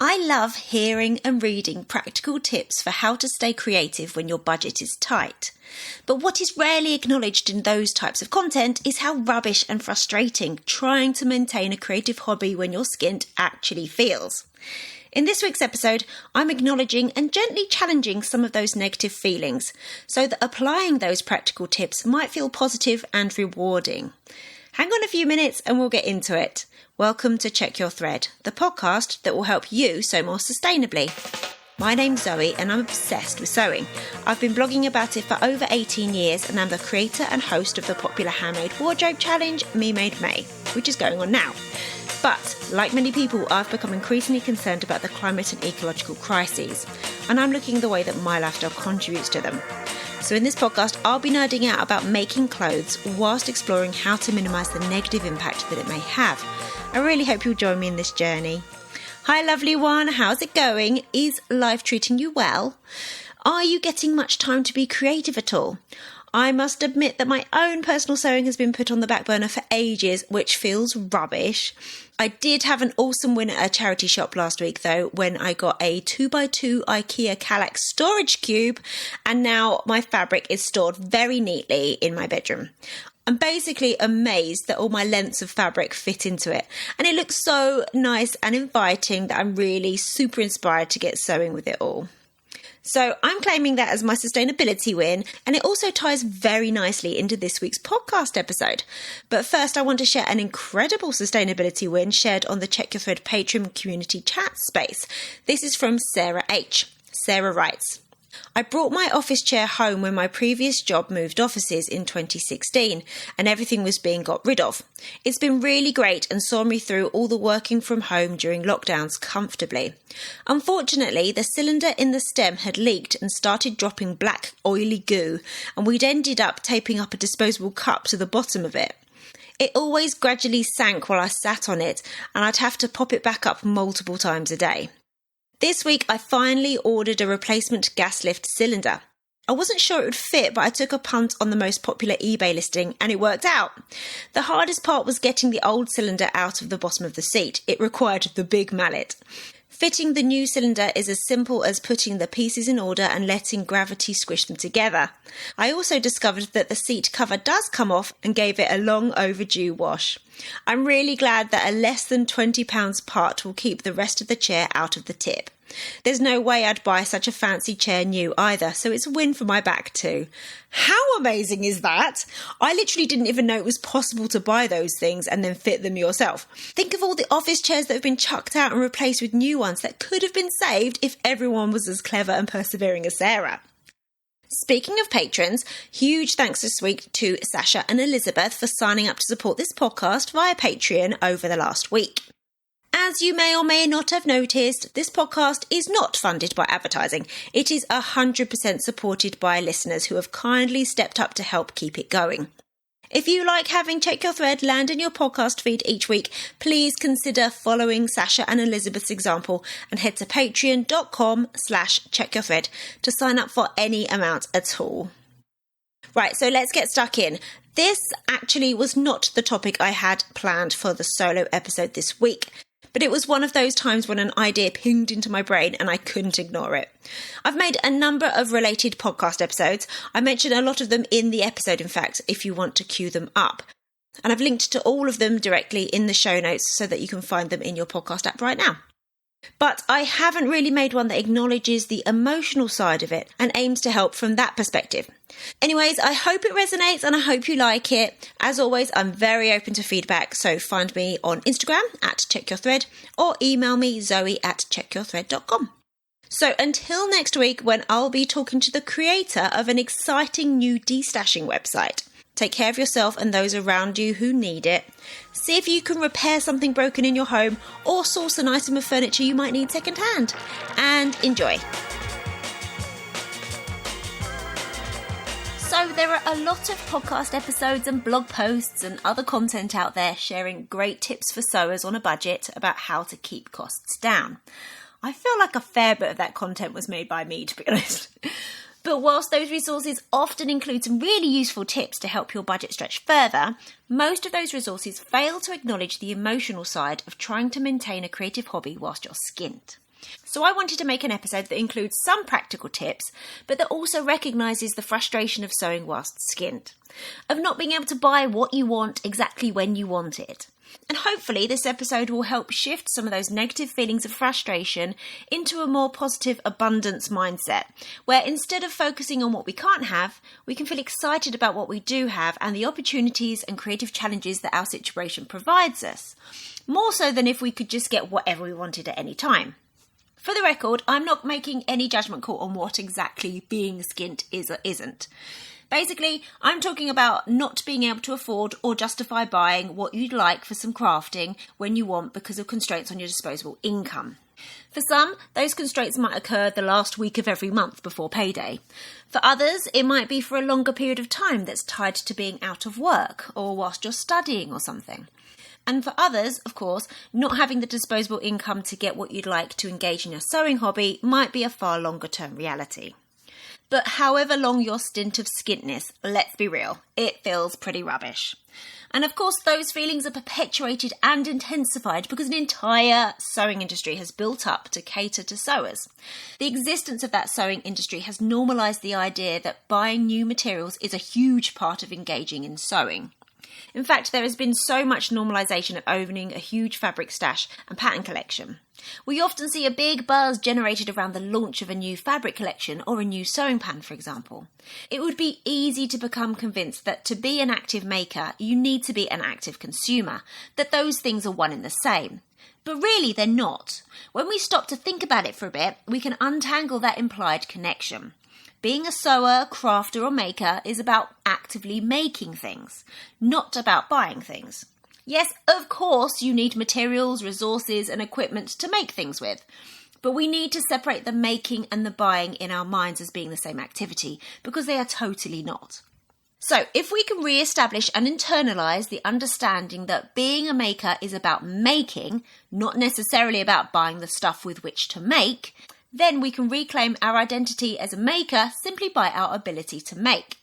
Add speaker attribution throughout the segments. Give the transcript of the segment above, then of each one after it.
Speaker 1: I love hearing and reading practical tips for how to stay creative when your budget is tight. But what is rarely acknowledged in those types of content is how rubbish and frustrating trying to maintain a creative hobby when you're skint actually feels. In this week's episode, I'm acknowledging and gently challenging some of those negative feelings so that applying those practical tips might feel positive and rewarding. Hang on a few minutes and we'll get into it. Welcome to Check Your Thread, the podcast that will help you sew more sustainably. My name's Zoe and I'm obsessed with sewing. I've been blogging about it for over 18 years and I'm the creator and host of the popular handmade wardrobe challenge, Me Made May, which is going on now. But, like many people, I've become increasingly concerned about the climate and ecological crises, and I'm looking at the way that my lifestyle contributes to them. So in this podcast, I'll be nerding out about making clothes whilst exploring how to minimise the negative impact that it may have. I really hope you'll join me in this journey. Hi lovely one, how's it going? Is life treating you well? Are you getting much time to be creative at all? I must admit that my own personal sewing has been put on the back burner for ages, which feels rubbish. I did have an awesome win at a charity shop last week though, when I got a 2x2 IKEA Kallax storage cube, and now my fabric is stored very neatly in my bedroom. I'm basically amazed that all my lengths of fabric fit into it, and it looks so nice and inviting that I'm really super inspired to get sewing with it all. So I'm claiming that as my sustainability win, and it also ties very nicely into this week's podcast episode. But first, I want to share an incredible sustainability win shared on the Check Your Thread Patreon community chat space. This is from Sarah H. Sarah writes, I brought my office chair home when my previous job moved offices in 2016 and everything was being got rid of. It's been really great and saw me through all the working from home during lockdowns comfortably. Unfortunately, the cylinder in the stem had leaked and started dropping black oily goo, and we'd ended up taping up a disposable cup to the bottom of it. It always gradually sank while I sat on it, and I'd have to pop it back up multiple times a day. This week, I finally ordered a replacement gas lift cylinder. I wasn't sure it would fit, but I took a punt on the most popular eBay listing and it worked out. The hardest part was getting the old cylinder out of the bottom of the seat. It required the big mallet. Fitting the new cylinder is as simple as putting the pieces in order and letting gravity squish them together. I also discovered that the seat cover does come off and gave it a long overdue wash. I'm really glad that a less than £20 part will keep the rest of the chair out of the tip. There's no way I'd buy such a fancy chair new either, so it's a win for my back too. How amazing is that? I literally didn't even know it was possible to buy those things and then fit them yourself. Think of all the office chairs that have been chucked out and replaced with new ones that could have been saved if everyone was as clever and persevering as Sarah. Speaking of patrons, huge thanks this week to Sasha and Elizabeth for signing up to support this podcast via Patreon over the last week. As you may or may not have noticed, this podcast is not funded by advertising. It is 100% supported by listeners who have kindly stepped up to help keep it going. If you like having Check Your Thread land in your podcast feed each week, please consider following Sasha and Elizabeth's example and head to patreon.com/checkyourthread to sign up for any amount at all. Right, so let's get stuck in. This actually was not the topic I had planned for the solo episode this week, but it was one of those times when an idea pinged into my brain and I couldn't ignore it. I've made a number of related podcast episodes. I mention a lot of them in the episode, in fact, if you want to queue them up. And I've linked to all of them directly in the show notes so that you can find them in your podcast app right now. But I haven't really made one that acknowledges the emotional side of it and aims to help from that perspective. Anyways, I hope it resonates and I hope you like it. As always, I'm very open to feedback, so find me on Instagram at checkyourthread or email me zoe@checkyourthread.com. So until next week, when I'll be talking to the creator of an exciting new destashing website. Take care of yourself and those around you who need it. See if you can repair something broken in your home or source an item of furniture you might need secondhand. And enjoy. So there are a lot of podcast episodes and blog posts and other content out there sharing great tips for sewers on a budget about how to keep costs down. I feel like a fair bit of that content was made by me, to be honest. But whilst those resources often include some really useful tips to help your budget stretch further, most of those resources fail to acknowledge the emotional side of trying to maintain a creative hobby whilst you're skint. So I wanted to make an episode that includes some practical tips, but that also recognises the frustration of sewing whilst skint, of not being able to buy what you want exactly when you want it. And hopefully this episode will help shift some of those negative feelings of frustration into a more positive abundance mindset, where instead of focusing on what we can't have, we can feel excited about what we do have and the opportunities and creative challenges that our situation provides us, more so than if we could just get whatever we wanted at any time. For the record, I'm not making any judgment call on what exactly being skint is or isn't. Basically, I'm talking about not being able to afford or justify buying what you'd like for some crafting when you want because of constraints on your disposable income. For some, those constraints might occur the last week of every month before payday. For others, it might be for a longer period of time that's tied to being out of work or whilst you're studying or something. And for others, of course, not having the disposable income to get what you'd like to engage in your sewing hobby might be a far longer term reality. But however long your stint of skintness, let's be real, it feels pretty rubbish. And of course, those feelings are perpetuated and intensified because an entire sewing industry has built up to cater to sewers. The existence of that sewing industry has normalised the idea that buying new materials is a huge part of engaging in sewing. In fact, there has been so much normalisation of owning a huge fabric stash and pattern collection. We often see a big buzz generated around the launch of a new fabric collection or a new sewing pan, for example. It would be easy to become convinced that to be an active maker, you need to be an active consumer, that those things are one and the same. But really, they're not. When we stop to think about it for a bit, we can untangle that implied connection. Being a sewer, crafter or maker is about actively making things, not about buying things. Yes, of course, you need materials, resources and equipment to make things with. But we need to separate the making and the buying in our minds as being the same activity, because they are totally not. So if we can re-establish and internalise the understanding that being a maker is about making, not necessarily about buying the stuff with which to make, then we can reclaim our identity as a maker simply by our ability to make.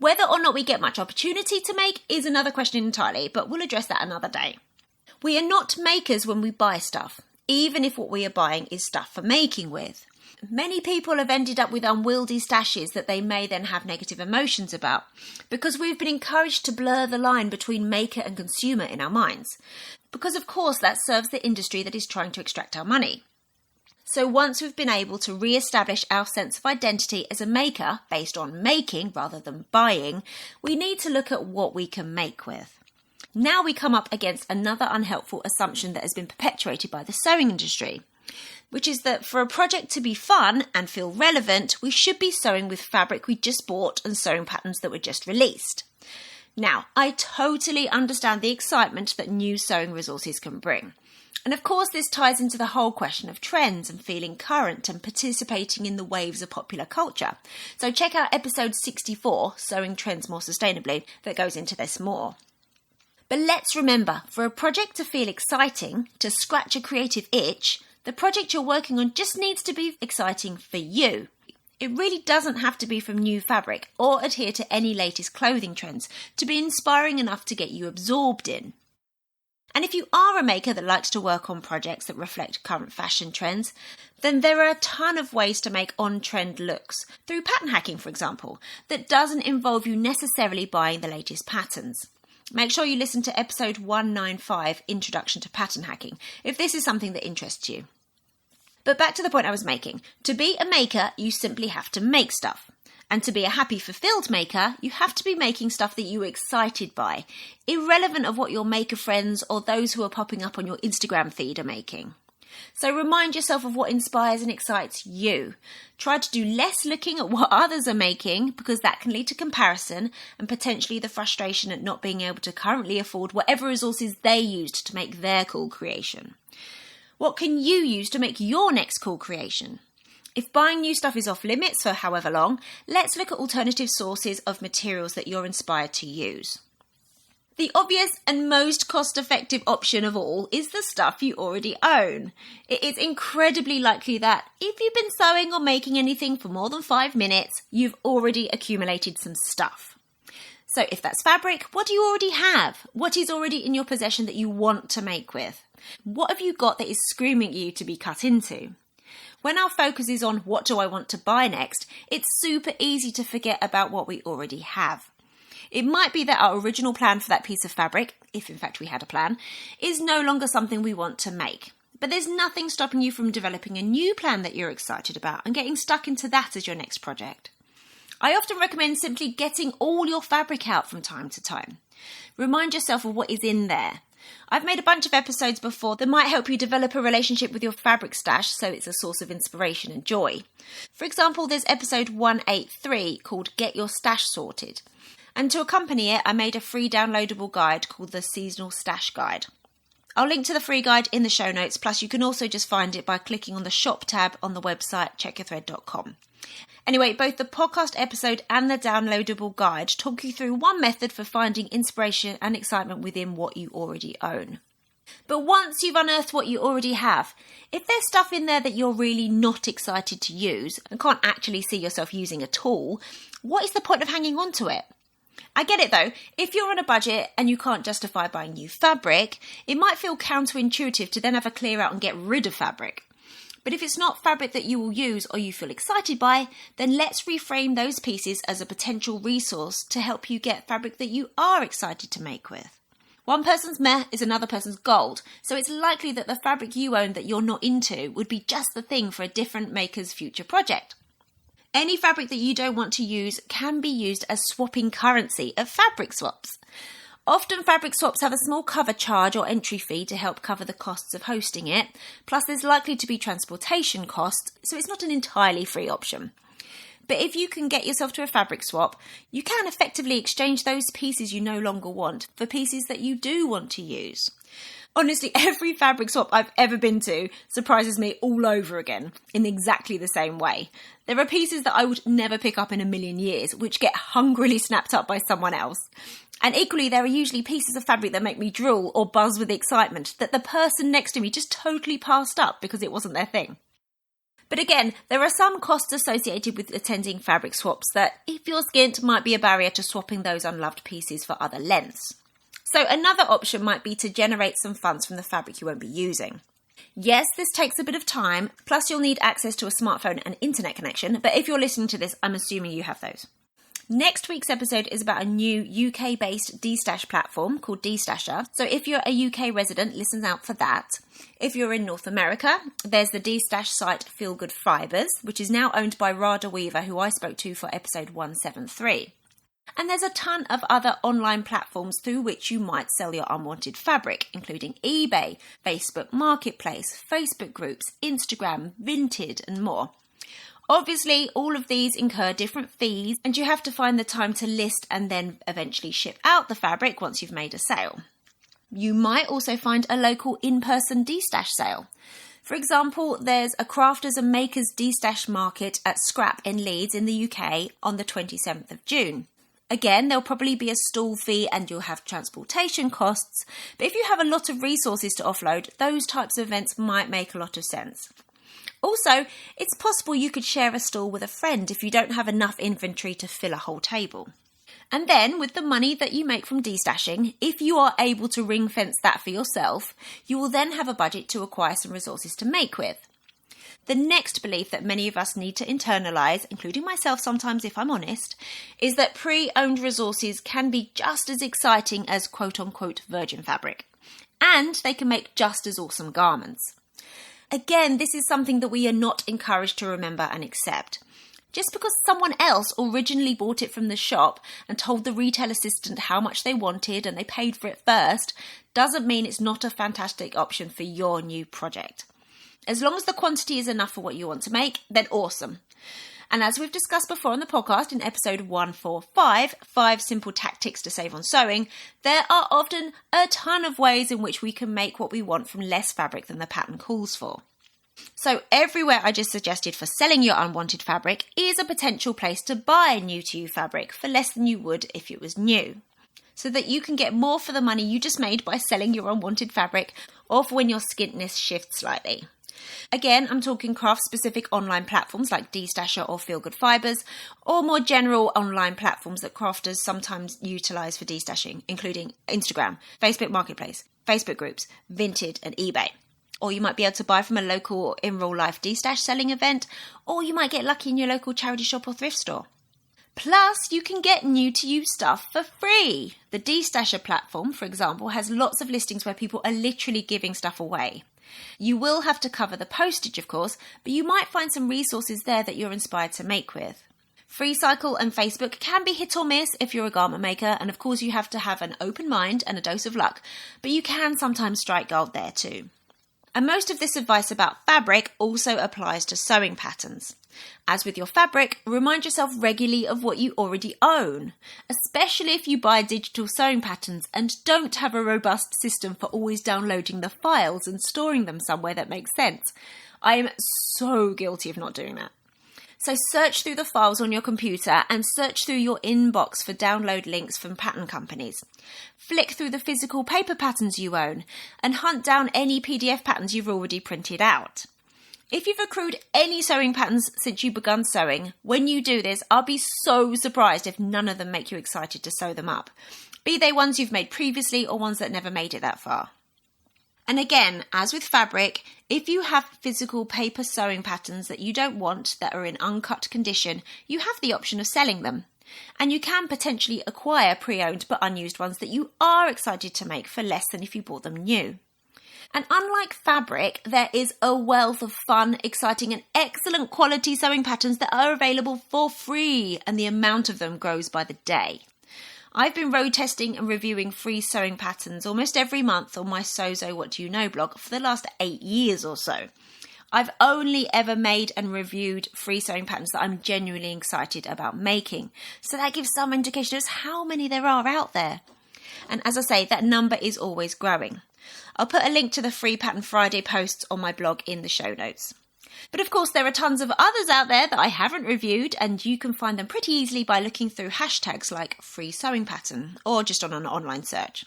Speaker 1: Whether or not we get much opportunity to make is another question entirely, but we'll address that another day. We are not makers when we buy stuff, even if what we are buying is stuff for making with. Many people have ended up with unwieldy stashes that they may then have negative emotions about, because we've been encouraged to blur the line between maker and consumer in our minds. Because of course that serves the industry that is trying to extract our money. So once we've been able to re-establish our sense of identity as a maker based on making rather than buying, we need to look at what we can make with. Now we come up against another unhelpful assumption that has been perpetuated by the sewing industry, which is that for a project to be fun and feel relevant, we should be sewing with fabric we just bought and sewing patterns that were just released. Now, I totally understand the excitement that new sewing resources can bring. And of course, this ties into the whole question of trends and feeling current and participating in the waves of popular culture. So check out episode 64, Sewing Trends More Sustainably, that goes into this more. But let's remember, for a project to feel exciting, to scratch a creative itch, the project you're working on just needs to be exciting for you. It really doesn't have to be from new fabric or adhere to any latest clothing trends to be inspiring enough to get you absorbed in. And if you are a maker that likes to work on projects that reflect current fashion trends, then there are a ton of ways to make on-trend looks, through pattern hacking, for example, that doesn't involve you necessarily buying the latest patterns. Make sure you listen to episode 195, Introduction to Pattern Hacking, if this is something that interests you. But back to the point I was making. To be a maker, you simply have to make stuff. And to be a happy, fulfilled maker, you have to be making stuff that you're excited by, irrelevant of what your maker friends or those who are popping up on your Instagram feed are making. So remind yourself of what inspires and excites you. Try to do less looking at what others are making, because that can lead to comparison and potentially the frustration at not being able to currently afford whatever resources they used to make their cool creation. What can you use to make your next cool creation? If buying new stuff is off limits for however long, let's look at alternative sources of materials that you're inspired to use. The obvious and most cost-effective option of all is the stuff you already own. It is incredibly likely that if you've been sewing or making anything for more than 5 minutes, you've already accumulated some stuff. So if that's fabric, what do you already have? What is already in your possession that you want to make with? What have you got that is screaming at you to be cut into? When our focus is on what do I want to buy next, it's super easy to forget about what we already have. It might be that our original plan for that piece of fabric, if in fact we had a plan, is no longer something we want to make. But there's nothing stopping you from developing a new plan that you're excited about and getting stuck into that as your next project. I often recommend simply getting all your fabric out from time to time. Remind yourself of what is in there. I've made a bunch of episodes before that might help you develop a relationship with your fabric stash so it's a source of inspiration and joy. For example, there's episode 183 called Get Your Stash Sorted. And to accompany it, I made a free downloadable guide called the Seasonal Stash Guide. I'll link to the free guide in the show notes, plus you can also just find it by clicking on the shop tab on the website checkyourthread.com. Anyway, both the podcast episode and the downloadable guide talk you through one method for finding inspiration and excitement within what you already own. But once you've unearthed what you already have, if there's stuff in there that you're really not excited to use and can't actually see yourself using at all, what is the point of hanging on to it? I get it though, if you're on a budget and you can't justify buying new fabric, it might feel counterintuitive to then have a clear out and get rid of fabric. But if it's not fabric that you will use or you feel excited by, then let's reframe those pieces as a potential resource to help you get fabric that you are excited to make with. One person's meh is another person's gold, so it's likely that the fabric you own that you're not into would be just the thing for a different maker's future project. Any fabric that you don't want to use can be used as swapping currency at fabric swaps. Often fabric swaps have a small cover charge or entry fee to help cover the costs of hosting it, plus there's likely to be transportation costs, so it's not an entirely free option. But if you can get yourself to a fabric swap, you can effectively exchange those pieces you no longer want for pieces that you do want to use. Honestly, every fabric swap I've ever been to surprises me all over again, in exactly the same way. There are pieces that I would never pick up in a million years, which get hungrily snapped up by someone else. And equally, there are usually pieces of fabric that make me drool or buzz with excitement that the person next to me just totally passed up because it wasn't their thing. But again, there are some costs associated with attending fabric swaps that, if you're skint, might be a barrier to swapping those unloved pieces for other lengths. So another option might be to generate some funds from the fabric you won't be using. Yes, this takes a bit of time, plus you'll need access to a smartphone and internet connection, but if you're listening to this, I'm assuming you have those. Next week's episode is about a new UK-based destash platform called Destasher. So if you're a UK resident, listen out for that. If you're in North America, there's the destash site Feel Good Fibers, which is now owned by Rada Weaver, who I spoke to for episode 173. And there's a ton of other online platforms through which you might sell your unwanted fabric, including eBay, Facebook Marketplace, Facebook groups, Instagram, Vinted, and more. Obviously, all of these incur different fees, and you have to find the time to list and then eventually ship out the fabric once you've made a sale. You might also find a local in-person destash sale. For example, there's a crafters and makers destash market at Scrap in Leeds in the UK on the 27th of June. Again, there'll probably be a stall fee and you'll have transportation costs, but if you have a lot of resources to offload, those types of events might make a lot of sense. Also, it's possible you could share a stall with a friend if you don't have enough inventory to fill a whole table. And then, with the money that you make from destashing, if you are able to ring fence that for yourself, you will then have a budget to acquire some resources to make with. The next belief that many of us need to internalise, including myself sometimes if I'm honest, is that pre-owned resources can be just as exciting as quote-unquote virgin fabric. And they can make just as awesome garments. Again, this is something that we are not encouraged to remember and accept. Just because someone else originally bought it from the shop and told the retail assistant how much they wanted and they paid for it first, doesn't mean it's not a fantastic option for your new project. As long as the quantity is enough for what you want to make, then awesome. And as we've discussed before on the podcast in episode 145, 5 simple tactics to save on sewing, there are often a ton of ways in which we can make what we want from less fabric than the pattern calls for. So everywhere I just suggested for selling your unwanted fabric is a potential place to buy new to you fabric for less than you would if it was new, so that you can get more for the money you just made by selling your unwanted fabric, or for when your skintness shifts slightly. Again, I'm talking craft-specific online platforms like Destasher or Feel Good Fibers, or more general online platforms that crafters sometimes utilise for destashing, including Instagram, Facebook Marketplace, Facebook groups, Vinted and eBay. or you might be able to buy from a local in real life de-stash selling event, or you might get lucky in your local charity shop or thrift store. Plus, you can get new to you stuff for free. The de-stasher platform, for example, has lots of listings where people are literally giving stuff away. You will have to cover the postage, of course, but you might find some resources there that you're inspired to make with. FreeCycle and Facebook can be hit or miss if you're a garment maker, and of course you have to have an open mind and a dose of luck, but you can sometimes strike gold there too. And most of this advice about fabric also applies to sewing patterns. As with your fabric, remind yourself regularly of what you already own, especially if you buy digital sewing patterns and don't have a robust system for always downloading the files and storing them somewhere that makes sense. I am so guilty of not doing that. So search through the files on your computer and search through your inbox for download links from pattern companies. Flick through the physical paper patterns you own and hunt down any PDF patterns you've already printed out. If you've accrued any sewing patterns since you've begun sewing, when you do this, I'll be so surprised if none of them make you excited to sew them up. Be they ones you've made previously or ones that never made it that far. And again, as with fabric, if you have physical paper sewing patterns that you don't want that are in uncut condition, you have the option of selling them. And you can potentially acquire pre-owned but unused ones that you are excited to make for less than if you bought them new. And unlike fabric, there is a wealth of fun, exciting and excellent quality sewing patterns that are available for free, and the amount of them grows by the day. I've been road testing and reviewing free sewing patterns almost every month on my Sozo What Do You Know blog for the last 8 years or so. I've only ever made and reviewed free sewing patterns that I'm genuinely excited about making. So that gives some indication as how many there are out there. And as I say, that number is always growing. I'll put a link to the free Pattern Friday posts on my blog in the show notes. But of course, there are tons of others out there that I haven't reviewed, and you can find them pretty easily by looking through hashtags like free sewing pattern or just on an online search.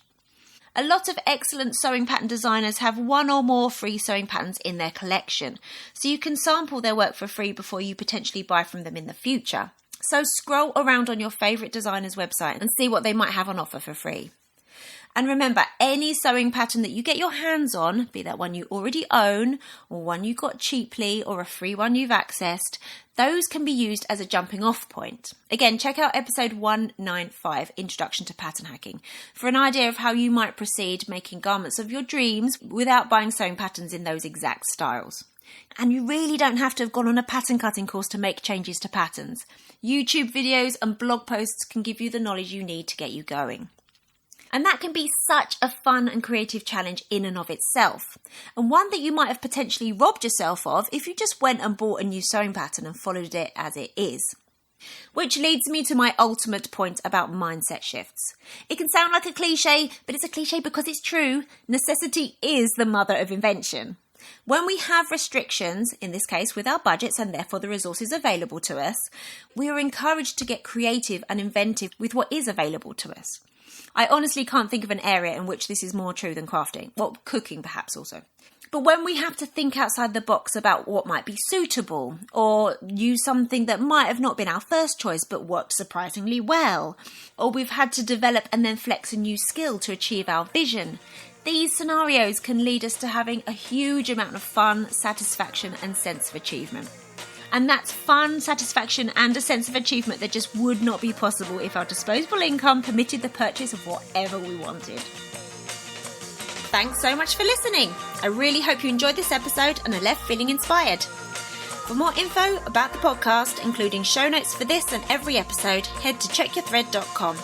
Speaker 1: A lot of excellent sewing pattern designers have one or more free sewing patterns in their collection, so you can sample their work for free before you potentially buy from them in the future. So scroll around on your favourite designer's website and see what they might have on offer for free. And remember, any sewing pattern that you get your hands on, be that one you already own, or one you got cheaply, or a free one you've accessed, those can be used as a jumping off point. Again, check out episode 195, Introduction to Pattern Hacking, for an idea of how you might proceed making garments of your dreams without buying sewing patterns in those exact styles. And you really don't have to have gone on a pattern cutting course to make changes to patterns. YouTube videos and blog posts can give you the knowledge you need to get you going. And that can be such a fun and creative challenge in and of itself, and one that you might have potentially robbed yourself of if you just went and bought a new sewing pattern and followed it as it is. Which leads me to my ultimate point about mindset shifts. It can sound like a cliche, but it's a cliche because it's true. Necessity is the mother of invention. When we have restrictions, in this case with our budgets and therefore the resources available to us, we are encouraged to get creative and inventive with what is available to us. I honestly can't think of an area in which this is more true than crafting. Well, cooking perhaps also. But when we have to think outside the box about what might be suitable, or use something that might have not been our first choice but worked surprisingly well, or we've had to develop and then flex a new skill to achieve our vision, these scenarios can lead us to having a huge amount of fun, satisfaction and sense of achievement. And that's fun, satisfaction and a sense of achievement that just would not be possible if our disposable income permitted the purchase of whatever we wanted. Thanks so much for listening. I really hope you enjoyed this episode and are left feeling inspired. For more info about the podcast, including show notes for this and every episode, head to checkyourthread.com.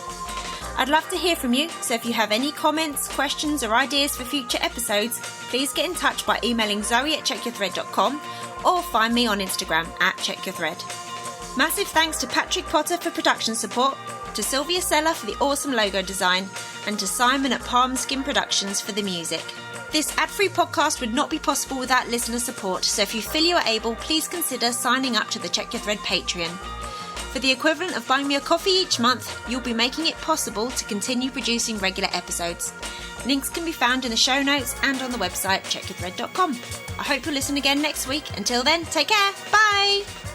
Speaker 1: I'd love to hear from you, so if you have any comments, questions or ideas for future episodes, please get in touch by emailing zoe@checkyourthread.com or find me on Instagram @checkyourthread. Massive thanks to Patrick Potter for production support, to Sylvia Seller for the awesome logo design, and to Simon at Palm Skin Productions for the music. This ad-free podcast would not be possible without listener support, so if you feel you are able, please consider signing up to the Check Your Thread Patreon. For the equivalent of buying me a coffee each month, you'll be making it possible to continue producing regular episodes. Links can be found in the show notes and on the website checkyourthread.com. I hope you'll listen again next week. Until then, take care. Bye!